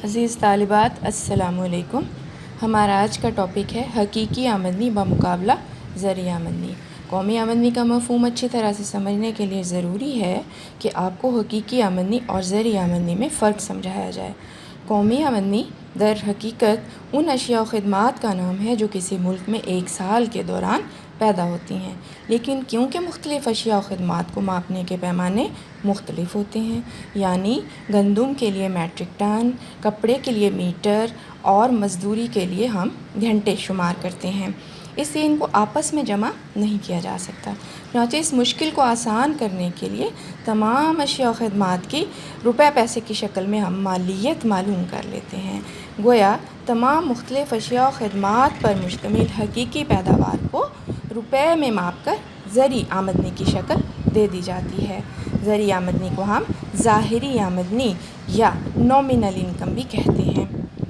عزیز طالبات السلام علیکم۔ ہمارا آج کا ٹاپک ہے حقیقی آمدنی بمقابلہ زرعی آمدنی۔ قومی آمدنی کا مفہوم اچھی طرح سے سمجھنے کے لیے ضروری ہے کہ آپ کو حقیقی آمدنی اور زرعی آمدنی میں فرق سمجھایا جائے۔ قومی آمدنی در حقیقت ان اشیاء و خدمات کا نام ہے جو کسی ملک میں ایک سال کے دوران پیدا ہوتی ہیں، لیکن کیونکہ مختلف اشیاء و خدمات کو ماپنے کے پیمانے مختلف ہوتے ہیں، یعنی گندم کے لیے میٹرک ٹن، کپڑے کے لیے میٹر اور مزدوری کے لیے ہم گھنٹے شمار کرتے ہیں، اس لیے ان کو آپس میں جمع نہیں کیا جا سکتا۔ چنانچہ اس مشکل کو آسان کرنے کے لیے تمام اشیاء و خدمات کی روپے پیسے کی شکل میں ہم مالیت معلوم کر لیتے ہیں۔ گویا تمام مختلف اشیاء و خدمات پر مشتمل حقیقی پیداوار کو روپے میں ماپ کر زرعی آمدنی کی شکل دے دی جاتی ہے۔ زرعی آمدنی کو ہم ظاہری آمدنی یا نومینل انکم بھی کہتے ہیں،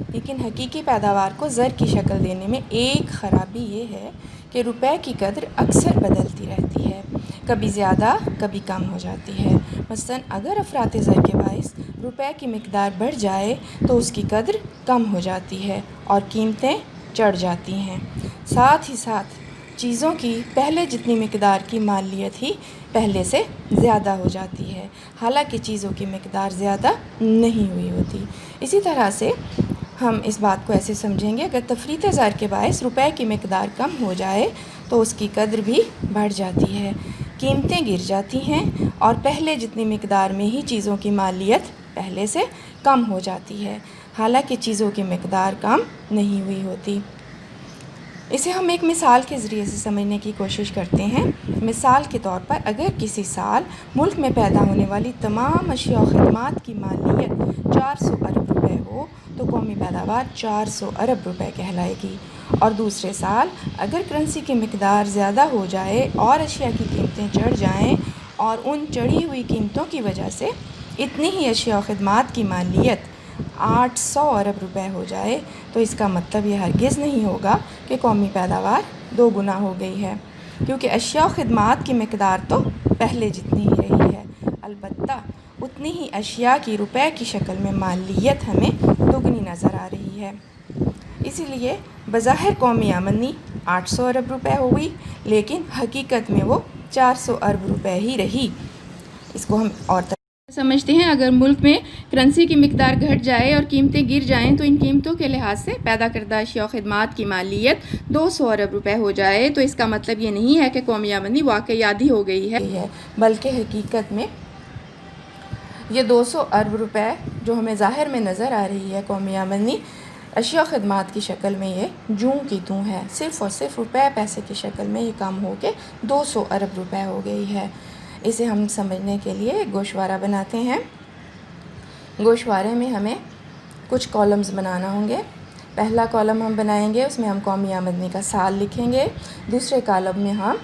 لیکن حقیقی پیداوار کو زر کی شکل دینے میں ایک خرابی یہ ہے کہ روپے کی قدر اکثر بدلتی رہتی ہے، کبھی زیادہ کبھی کم ہو جاتی ہے۔ مثلاً اگر افراط زر کے باعث روپے کی مقدار بڑھ جائے تو اس کی قدر کم ہو جاتی ہے اور قیمتیں چڑھ جاتی ہیں۔ ساتھ ہی ساتھ چیزوں کی پہلے جتنی مقدار کی مالیت ہی پہلے سے زیادہ ہو جاتی ہے، حالانکہ چیزوں کی مقدار زیادہ نہیں ہوئی ہوتی۔ اسی طرح سے ہم اس بات کو ایسے سمجھیں گے، اگر تفریط زر کے باعث روپے کی مقدار کم ہو جائے تو اس کی قدر بھی بڑھ جاتی ہے، قیمتیں گر جاتی ہیں اور پہلے جتنی مقدار میں ہی چیزوں کی مالیت پہلے سے کم ہو جاتی ہے، حالانکہ چیزوں کی مقدار کم نہیں ہوئی ہوتی۔ اسے ہم ایک مثال کے ذریعے سے سمجھنے کی کوشش کرتے ہیں۔ مثال کے طور پر اگر کسی سال ملک میں پیدا ہونے والی تمام اشیاء و خدمات کی مالیت 400 ارب روپے ہو تو قومی پیداوار 400 ارب روپے کہلائے گی، اور دوسرے سال اگر کرنسی کی مقدار زیادہ ہو جائے اور اشیاء کی قیمتیں چڑھ جائیں اور ان چڑھی ہوئی قیمتوں کی وجہ سے اتنی ہی اشیاء و خدمات کی مالیت 800 ارب روپے ہو جائے تو اس کا مطلب یہ ہرگز نہیں ہوگا کہ قومی پیداوار 2 گنا ہو گئی ہے، کیونکہ اشیاء و خدمات کی مقدار تو پہلے جتنی ہی رہی ہے، البتہ اتنی ہی اشیاء کی روپے کی شکل میں مالیت ہمیں دگنی نظر آ رہی ہے۔ اسی لیے بظاہر قومی آمدنی 800 ارب روپے ہو گئی، لیکن حقیقت میں وہ 400 ارب روپے ہی رہی۔ اس کو ہم اور سمجھتے ہیں، اگر ملک میں کرنسی کی مقدار گھٹ جائے اور قیمتیں گر جائیں تو ان قیمتوں کے لحاظ سے پیدا کردہ اشیاء و خدمات کی مالیت 200 ارب روپے ہو جائے تو اس کا مطلب یہ نہیں ہے کہ قومی آمدنی واقعی آدھی ہو گئی ہے، بلکہ حقیقت میں یہ 200 ارب روپے جو ہمیں ظاہر میں نظر آ رہی ہے قومی آمدنی، اشیاء و خدمات کی شکل میں یہ جوں کی توں ہے، صرف اور صرف روپے پیسے کی شکل میں یہ کم ہو کے 200 ارب روپے ہو گئی ہے۔ اسے ہم سمجھنے کے لیے ایک گوشوارہ بناتے ہیں۔ گوشوارے میں ہمیں کچھ کالمز بنانا ہوں گے۔ پہلا کالم ہم بنائیں گے، اس میں ہم قومی آمدنی کا سال لکھیں گے۔ دوسرے کالم میں ہم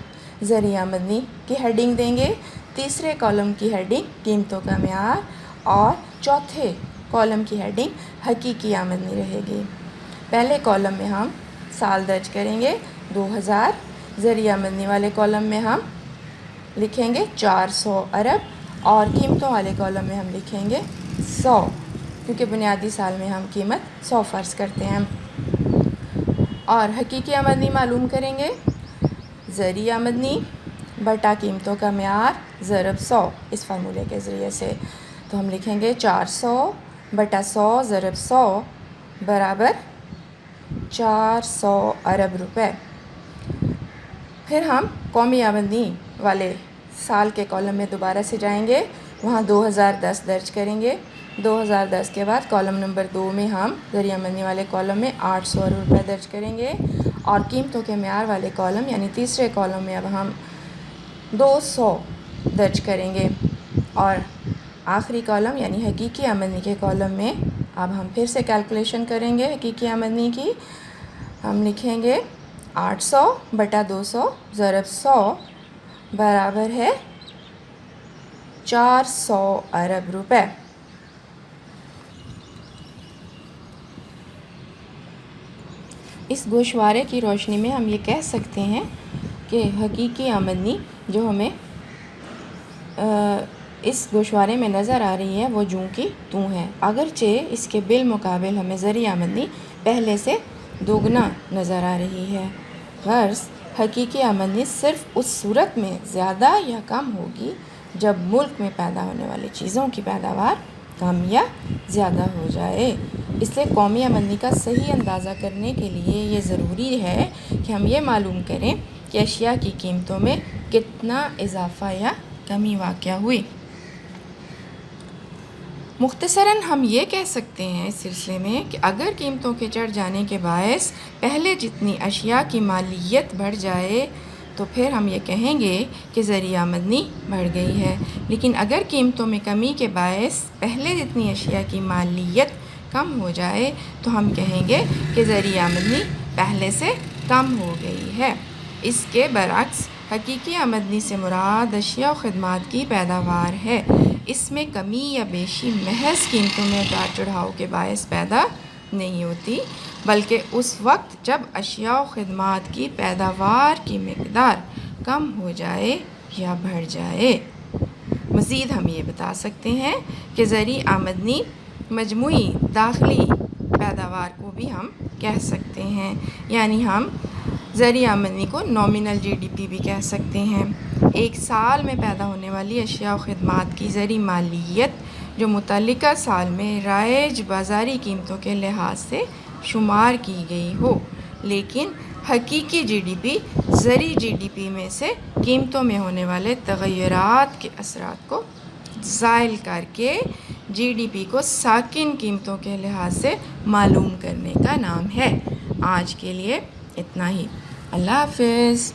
زرعی آمدنی کی ہیڈنگ دیں گے۔ تیسرے کالم کی ہیڈنگ قیمتوں کا معیار، اور چوتھے کالم کی ہیڈنگ حقیقی آمدنی رہے گی۔ پہلے کالم میں ہم سال درج کریں گے 2000، زرعی آمدنی والے کالم میں ہم لکھیں گے 400 ارب، اور قیمتوں والے کالم میں ہم لکھیں گے 100، کیونکہ بنیادی سال میں ہم قیمت 100 فرض کرتے ہیں۔ اور حقیقی آمدنی معلوم کریں گے، زرعی آمدنی بٹا قیمتوں کا معیار ضرب 100، اس فارمولے کے ذریعے سے۔ تو ہم لکھیں گے 400 بٹا 100 ضرب 100 برابر 400 ارب روپے۔ پھر ہم قومی آمدنی والے سال کے کالم میں دوبارہ سے جائیں گے، وہاں 2010 درج کریں گے۔ 2010 کے بعد کالم نمبر 2 میں ہم زرعی آمدنی والے کالم میں 800 ارب روپے درج کریں گے، اور قیمتوں کے معیار والے کالم یعنی تیسرے کالم میں اب ہم 200 درج کریں گے، اور آخری کالم یعنی حقیقی آمدنی کے کالم میں اب ہم پھر سے کیلکولیشن کریں گے حقیقی آمدنی کی۔ ہم لکھیں گے 800 بٹا 200 ضرب 100 برابر ہے 400 ارب روپے۔ اس گوشوارے کی روشنی میں ہم یہ کہہ سکتے ہیں کہ حقیقی آمدنی جو ہمیں اس گوشوارے میں نظر آ رہی ہے وہ جوں کی توں ہے، اگرچہ اس کے بالمقابل ہمیں زرعی آمدنی پہلے سے دوگنا نظر آ رہی ہے۔ غرض حقیقی آمدنی صرف اس صورت میں زیادہ یا کم ہوگی جب ملک میں پیدا ہونے والی چیزوں کی پیداوار کم یا زیادہ ہو جائے۔ اس لیے قومی آمدنی کا صحیح اندازہ کرنے کے لیے یہ ضروری ہے کہ ہم یہ معلوم کریں کہ اشیاء کی قیمتوں میں کتنا اضافہ یا کمی واقع ہوئی۔ مختصراً ہم یہ کہہ سکتے ہیں اس سلسلے میں کہ اگر قیمتوں کے چڑھ جانے کے باعث پہلے جتنی اشیاء کی مالیت بڑھ جائے تو پھر ہم یہ کہیں گے کہ زرعی آمدنی بڑھ گئی ہے، لیکن اگر قیمتوں میں کمی کے باعث پہلے جتنی اشیاء کی مالیت کم ہو جائے تو ہم کہیں گے کہ زرعی آمدنی پہلے سے کم ہو گئی ہے۔ اس کے برعکس حقیقی آمدنی سے مراد اشیاء و خدمات کی پیداوار ہے۔ اس میں کمی یا بیشی محض قیمتوں میں اتار چڑھاؤ کے باعث پیدا نہیں ہوتی، بلکہ اس وقت جب اشیاء و خدمات کی پیداوار کی مقدار کم ہو جائے یا بڑھ جائے۔ مزید ہم یہ بتا سکتے ہیں کہ زرعی آمدنی مجموعی داخلی پیداوار کو بھی ہم کہہ سکتے ہیں، یعنی ہم زرعی آمدنی کو نامنل جی ڈی پی بھی کہہ سکتے ہیں۔ ایک سال میں پیدا ہونے والی اشیاء و خدمات کی زرعی مالیت جو متعلقہ سال میں رائج بازاری قیمتوں کے لحاظ سے شمار کی گئی ہو، لیکن حقیقی جی ڈی پی زرعی جی ڈی پی میں سے قیمتوں میں ہونے والے تغیرات کے اثرات کو زائل کر کے جی ڈی پی کو ساکن قیمتوں کے لحاظ سے معلوم کرنے کا نام ہے۔ آج کے لیے اتنا ہی۔ اللہ حافظ۔